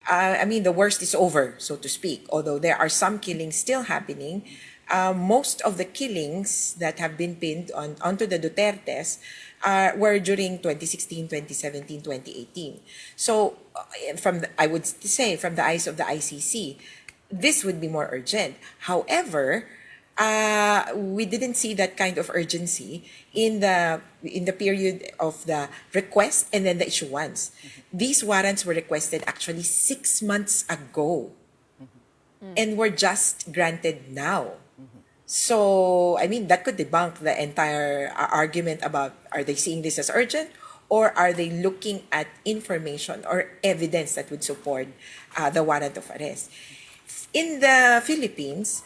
I mean, the worst is over, so to speak. Although there are some killings still happening, most of the killings that have been pinned onto the Dutertes were during 2016, 2017, 2018. So, I would say, from the eyes of the ICC, this would be more urgent. However, we didn't see that kind of urgency in the period of the request and then the issuance. These warrants were requested actually 6 months ago and were just granted now. So, I mean, that could debunk the entire argument about, are they seeing this as urgent, or are they looking at information or evidence that would support the warrant of arrest? In the Philippines,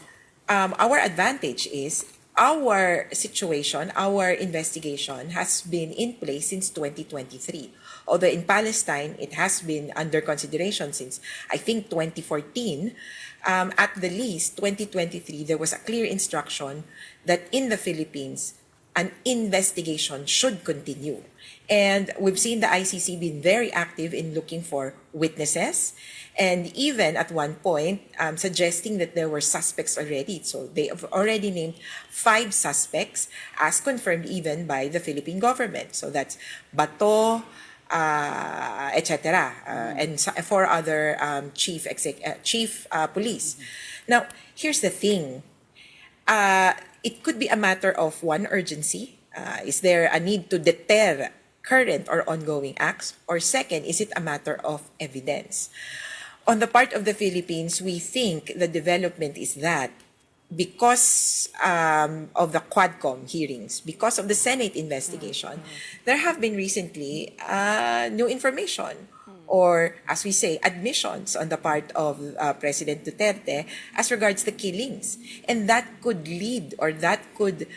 our advantage is our situation, our investigation has been in place since 2023. Although in Palestine, it has been under consideration since, I think, 2014. At the least, 2023, there was a clear instruction that in the Philippines, an investigation should continue. And we've seen the ICC being very active in looking for witnesses, and even at one point suggesting that there were suspects already. So they have already named 5 suspects, as confirmed even by the Philippine government. So that's Bato, etc., and 4 other chief police. Now, here's the thing. It could be a matter of, one, urgency. Is there a need to deter current or ongoing acts? Or second, is it a matter of evidence? On the part of the Philippines, we think the development is that because of the Quadcom hearings, because of the Senate investigation, there have been recently new information, or as we say, admissions on the part of President Duterte as regards the killings. And that could lead, or that could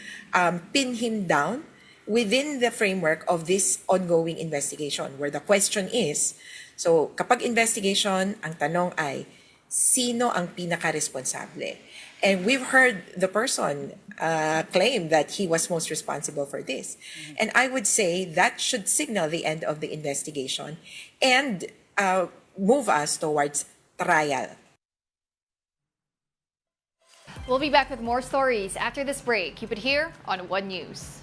pin him down within the framework of this ongoing investigation, where the question is, so kapag investigation, ang tanong ay, sino ang pinaka-responsable? And we've heard the person claim that he was most responsible for this. And I would say that should signal the end of the investigation and move us towards trial. We'll be back with more stories after this break. Keep it here on One News.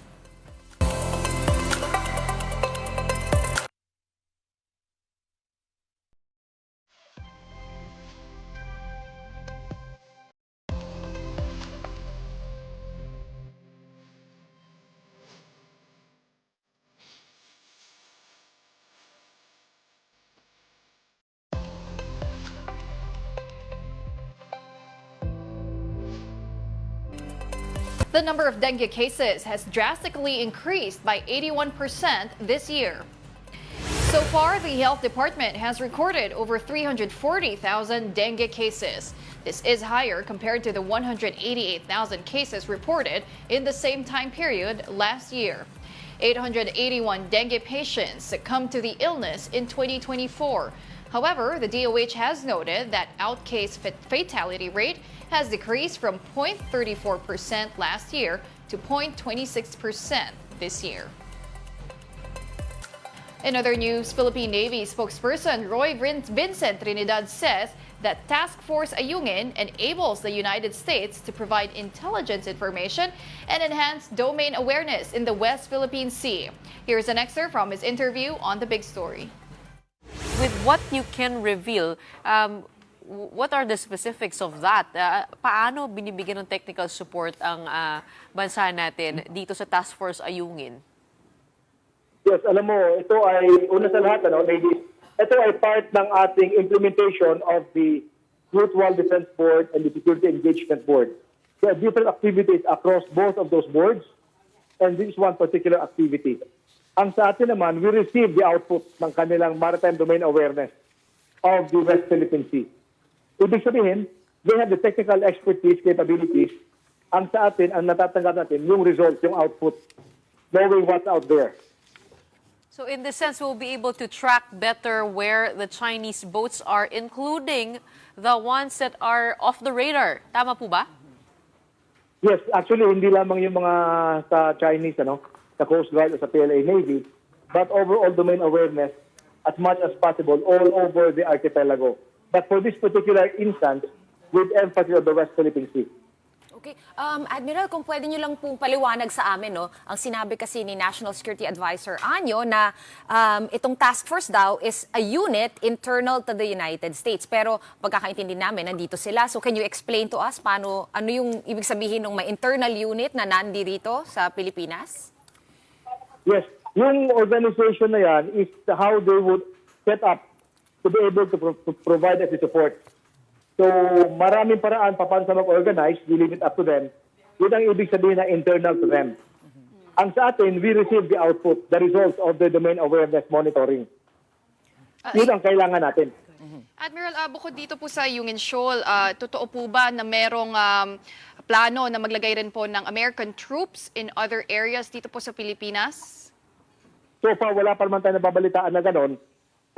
The number of dengue cases has drastically increased by 81% this year. So far, the health department has recorded over 340,000 dengue cases. This is higher compared to the 188,000 cases reported in the same time period last year. 881 dengue patients succumbed to the illness in 2024. However, the DOH has noted that outcase fatality rate has decreased from 0.34% last year to 0.26% this year. In other news, Philippine Navy spokesperson Roy Vincent Trinidad says that Task Force Ayungin enables the United States to provide intelligence information and enhance domain awareness in the West Philippine Sea. Here's an excerpt from his interview on The Big Story. With what you can reveal, what are the specifics of that? Paano binibigyan ng technical support ang bansa natin dito sa Task Force Ayungin? Yes, alam mo, ito ay, una sa lahat, ladies, ito ay part ng ating implementation of the Mutual Defense Board and the Security Engagement Board. There are different activities across both of those boards, and this is one particular activity. Ang sa atin naman, we receive the output ng kanilang maritime domain awareness of the West Philippine Sea. Ibig sabihin, they have the technical expertise, capabilities. Ang sa atin, ang natatanggap natin, yung result, yung output, knowing what's out there. So in this sense, we'll be able to track better where the Chinese boats are, including the ones that are off the radar. Tama po ba? Yes, actually, hindi lamang yung mga sa Chinese, sa Coast Guard o sa PLA Navy, but overall domain awareness as much as possible all over the archipelago. But for this particular instance, with emphasis on the West Philippine Sea. Okay. Admiral, kung pwede nyo lang pong paliwanag sa amin, no? Ang sinabi kasi ni National Security Advisor Anyo na itong task force daw is a unit internal to the United States. Pero pagkakaintindi namin, nandito sila. So can you explain to us ano yung ibig sabihin ng may internal unit na nandito sa Pilipinas? Yes, yung organization na yan is how they would set up to be able to provide us the support. So, maraming paraan pa paano sa mag-organize, we leave it up to them. Yun ang ibig sabihin na internal to them. Ang sa atin, we receive the output, the results of the domain awareness monitoring. Yun ang kailangan natin. Admiral, bukod dito po sa Yungin Shoal, totoo po ba na merong plano na maglagay rin po ng American troops in other areas dito po sa Pilipinas? So far, wala pa naman tayo nababalitaan na ganon.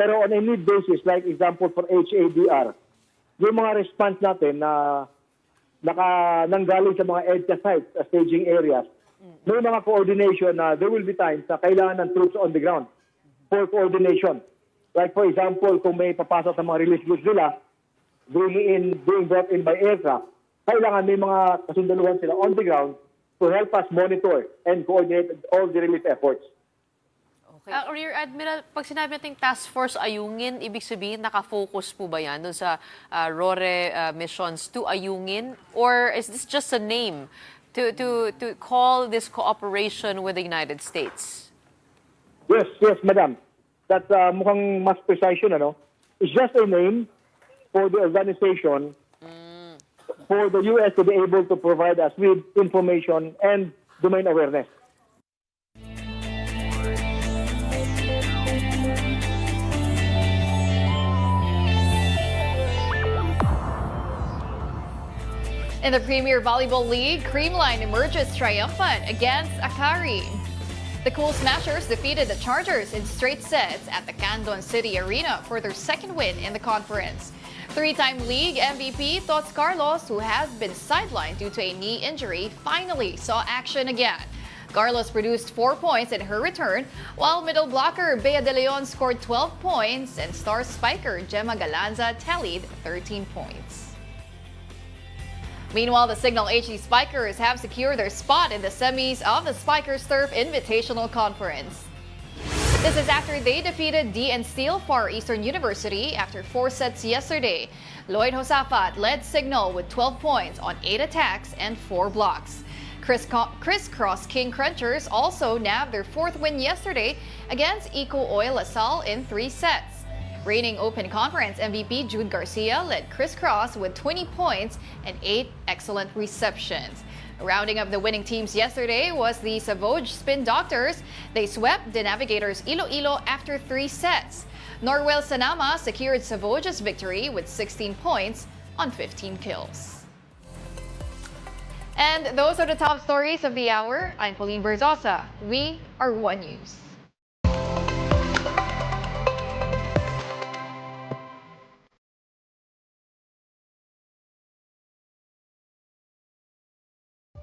Pero on a need basis, like example for HADR, yung mga response natin na nanggaling sa mga EDCA sites, staging areas, may mga coordination na there will be times na kailangan ng troops on the ground for coordination. Like for example, kung may papasok sa mga release goods nila, being brought in by aircraft, kailangan may mga kasundaluhan sila on the ground to help us monitor and coordinate all the relief efforts. Rear Admiral, pag sinabi nating task force Ayungin, ibig sabihin nakafocus po ba yan dun sa RORE missions to Ayungin? Or is this just a name to call this cooperation with the United States? Yes, madam. That mukhang mas precise yun, ano? It's just a name for the organization for the U.S. to be able to provide us with information and domain awareness. In the Premier Volleyball League, Creamline emerges triumphant against Akari. The Cool Smashers defeated the Chargers in straight sets at the Candon City Arena for their second win in the conference. Three-time league MVP Tots Carlos, who has been sidelined due to a knee injury, finally saw action again. Carlos produced 4 points in her return, while middle blocker Bea De Leon scored 12 points and star spiker Gemma Galanza tallied 13 points. Meanwhile, the Signal HE Spikers have secured their spot in the semis of the Spikers Turf Invitational Conference. This is after they defeated DN Steel Far Eastern University after 4 sets yesterday. Lloyd Josafat led Signal with 12 points on 8 attacks and 4 blocks. Crisscross King Crunchers also nabbed their 4th win yesterday against Eco Oil LaSalle in 3 sets. Reigning Open Conference MVP Jude Garcia led Crisscross with 20 points and 8 excellent receptions. Rounding up the winning teams yesterday was the Savoj Spin Doctors. They swept the Navigators Iloilo after 3 sets. Norwell Sanama secured Savoj's victory with 16 points on 15 kills. And those are the top stories of the hour. I'm Pauline Berzosa. We are One News.